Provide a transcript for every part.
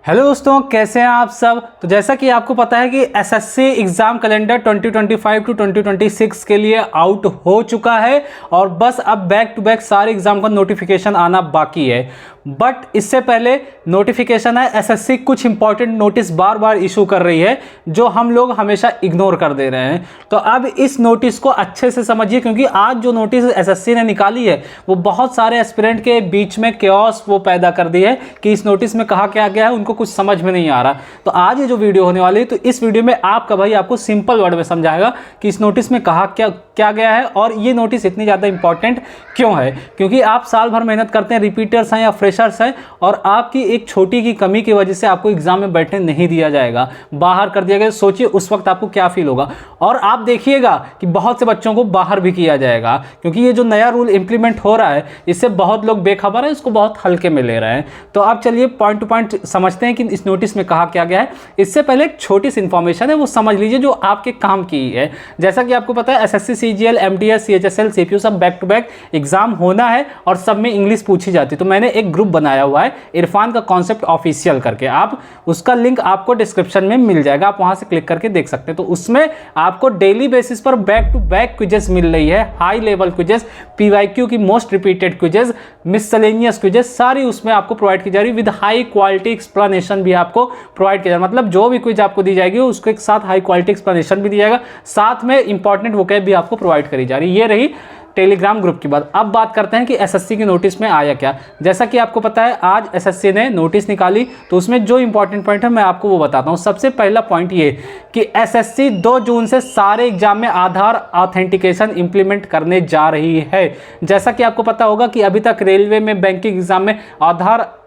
Hello दोस्तों, कैसे हैं आप सब। तो जैसा कि आपको पता है कि एसएससी एग्ज़ाम कैलेंडर 2025 टू 2026 के लिए आउट हो चुका है और बस अब बैक टू बैक सारे एग्ज़ाम का नोटिफिकेशन आना बाकी है। बट इससे पहले नोटिफिकेशन है, एसएससी कुछ इंपॉर्टेंट नोटिस बार बार इशू कर रही है जो हम लोग हमेशा इग्नोर कर दे रहे हैं। तो अब इस नोटिस को अच्छे से समझिए, क्योंकि आज जो नोटिस एसएससी ने निकाली है वो बहुत सारे एस्पिरेंट के बीच में केओस वो पैदा कर दी है कि इस नोटिस में कहा क्या गया है, उनको कुछ समझ में नहीं आ रहा। तो आज ये जो वीडियो होने वाली है, तो इस वीडियो में आपका भाई आपको सिंपल वर्ड में समझाएगा कि इस नोटिस में कहा क्या गया है और ये नोटिस इतनी ज़्यादा इंपॉर्टेंट क्यों है। क्योंकि आप साल भर मेहनत करते हैं, रिपीटर्स हैं या फ्रेशर्स हैं, और आपकी एक छोटी की कमी की वजह से आपको एग्जाम में बैठने नहीं दिया जाएगा, बाहर कर दिया गया। सोचिए उस वक्त आपको क्या फील होगा। और आप देखिएगा कि बहुत से बच्चों को बाहर भी किया जाएगा, क्योंकि ये जो नया रूल इंप्लीमेंट हो रहा है इससे बहुत लोग बेखबर हैं, इसको बहुत हल्के में ले रहे हैं। तो आप चलिए पॉइंट टू पॉइंट समझते हैं कि इस नोटिस में कहा क्या गया है। इससे पहले एक छोटी सी इंफॉर्मेशन है, वो समझ लीजिए जो आपके काम की है। जैसा कि आपको पता है SSC, CGL, MTS, CHSL, CPU सब बैक टू बैक एग्जाम होना है और सब में इंग्लिश पूछी जाती है। तो मैंने एक ग्रुप बनाया हुआ है इरफान का कॉन्सेप्ट ऑफिशियल करके, आप उसका लिंक आपको डिस्क्रिप्शन में मिल जाएगा, आप वहां से क्लिक करके देख सकते हैं। तो उसमें आपको डेली बेसिस पर बैक टू बैक क्विजेस मिल रही है, हाई लेवल क्विजेस, पीवाईक्यू की most repeated quizzes, miscellaneous quizzes, सारी उसमें आपको प्रोवाइड की जा रही है विद हाई क्वालिटी एक्सप्लेनेशन भी आपको प्रोवाइड किया जाएगा। मतलब जो भी क्विज आपको दी जाएगी उसके साथ हाई क्वालिटी एक्सप्लेनेशन भी दिया जाएगा, साथ में इंपॉर्टेंट वोकैब भी आपको प्रोवाइड करी जा रही है। ये रही टेलीग्राम ग्रुप की बात। अब बात करते हैं कि एसएससी की नोटिस में आया क्या। जैसा कि आपको पता है आज एसएससी ने नोटिस निकाली, तो उसमें जो इंपॉर्टेंट पॉइंट है मैं आपको वो बताता हूं। सबसे पहला पॉइंट ये कि एसएससी 2 जून से सारे एग्जाम में आधार ऑथेंटिकेशन इंप्लीमेंट करने जा रही है। जैसा कि आपको पता होगा कि अभी तक रेलवे में, बैंकिंग एग्जाम में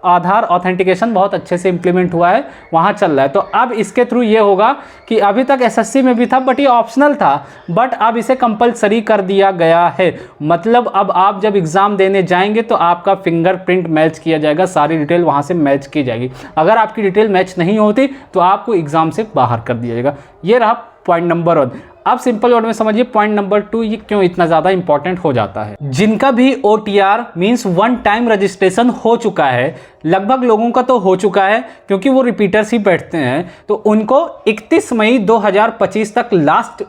आधार ऑथेंटिकेशन बहुत अच्छे से इंप्लीमेंट हुआ है, वहां चल रहा है। तो अब इसके थ्रू ये होगा कि अभी तक एसएससी में भी था बट ये ऑप्शनल था, बट अब इसे कंपलसरी कर दिया गया है। मतलब अब आप जब एग्जाम देने जाएंगे तो आपका फिंगरप्रिंट मैच किया जाएगा, सारी डिटेल वहां से मैच की जाएगी। अगर आपकी डिटेल मैच नहीं होती तो आपको एग्जाम से बाहर कर दिया जाएगा। ये रहा पॉइंट नंबर 1। अब सिंपल वर्ड में समझिए पॉइंट नंबर 2 ये क्यों इतना ज्यादा इंपॉर्टेंट हो जाता है। जिनका भी OTR means one time registration हो चुका है, लगभग लोगों का तो हो चुका है क्योंकि वो रिपीटर्स ही बैठते हैं, तो उनको 31 मई 2025 तक लास्ट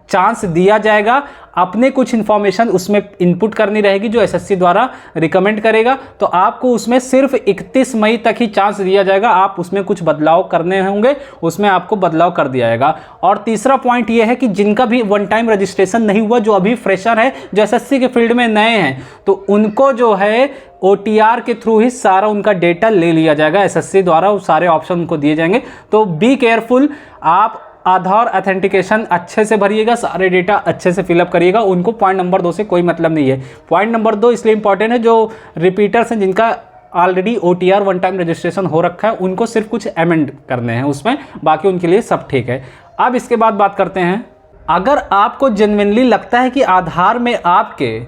चांस दिया जाएगा। अपने कुछ इंफॉर्मेशन उसमें इनपुट करनी रहेगी जो एसएससी द्वारा रिकमेंड करेगा, तो आपको उसमें सिर्फ 31 मई तक ही चांस दिया जाएगा। आप उसमें कुछ बदलाव करने होंगे, उसमें आपको बदलाव कर दिया जाएगा। और तीसरा पॉइंट ये है कि जिनका भी वन टाइम रजिस्ट्रेशन नहीं हुआ, जो अभी फ्रेशर है, जो एसएससी के फील्ड में नए हैं, तो उनको जो है ओटीआर के थ्रू ही सारा उनका डेटा ले लिया जाएगा एसएससी द्वारा, वो सारे ऑप्शन उनको दिए जाएंगे। तो बी केयरफुल, आप आधार ऑथेंटिकेशन अच्छे से भरिएगा, सारे डेटा अच्छे से फिलअप करिएगा। उनको पॉइंट नंबर 2 से कोई मतलब नहीं है। पॉइंट नंबर 2 इसलिए इंपॉर्टेंट है, जो रिपीटर्स हैं जिनका already OTR one time registration हो रखा है, उनको सिर्फ कुछ अमेंड करने हैं उसमें, बाकी उनके लिए सब ठीक है। अब इसके बाद बात करते हैं, अगर आपको जेन्युइनली लगता है कि आधार में आपके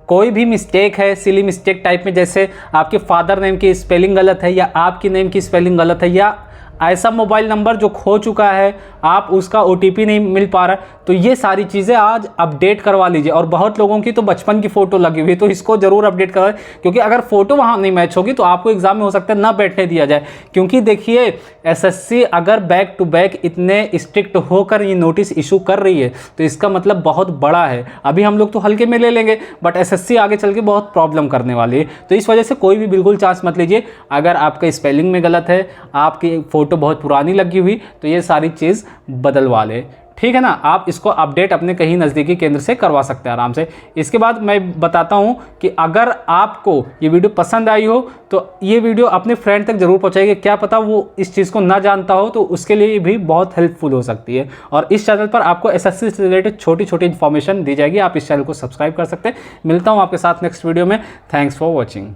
कोई भी मिस्टेक है, सिली मिस्टेक टाइप में, जैसे आपके फादर नेम की स्पेलिंग गलत है या आपकी नेम की स्पेलिंग गलत है, या ऐसा मोबाइल नंबर जो खो चुका है, आप उसका ओटीपी नहीं मिल पा रहा है, तो ये सारी चीज़ें आज अपडेट करवा लीजिए। और बहुत लोगों की तो बचपन की फ़ोटो लगी हुई है, तो इसको ज़रूर अपडेट करवाएं, क्योंकि अगर फ़ोटो वहाँ नहीं मैच होगी तो आपको एग्ज़ाम में हो सकता है ना बैठने दिया जाए। क्योंकि देखिए एसएससी अगर बैक टू बैक इतने स्ट्रिक्ट होकर ये नोटिस इशू कर रही है तो इसका मतलब बहुत बड़ा है। अभी हम लोग तो हल्के में ले लेंगे, बट एसएससी आगे चल के बहुत प्रॉब्लम करने वाली है। तो इस वजह से कोई भी बिल्कुल चांस मत लीजिए। अगर आपका स्पेलिंग में गलत है, आपकी फ़ोटो बहुत पुरानी लगी हुई, तो ये सारी चीज़ बदलवा ले, ठीक है ना। आप इसको अपडेट अपने कहीं नज़दीकी केंद्र से करवा सकते हैं आराम से। इसके बाद मैं बताता हूं कि अगर आपको ये वीडियो पसंद आई हो तो ये वीडियो अपने फ्रेंड तक जरूर पहुंचाइए। क्या पता वो इस चीज़ को ना जानता हो, तो उसके लिए भी बहुत हेल्पफुल हो सकती है। और इस चैनल पर आपको एसएससी से रिलेटेड छोटी छोटी इन्फॉर्मेशन दी जाएगी, आप इस चैनल को सब्सक्राइब कर सकते हैं। मिलता हूँ आपके साथ नेक्स्ट वीडियो में। Thanks for watching.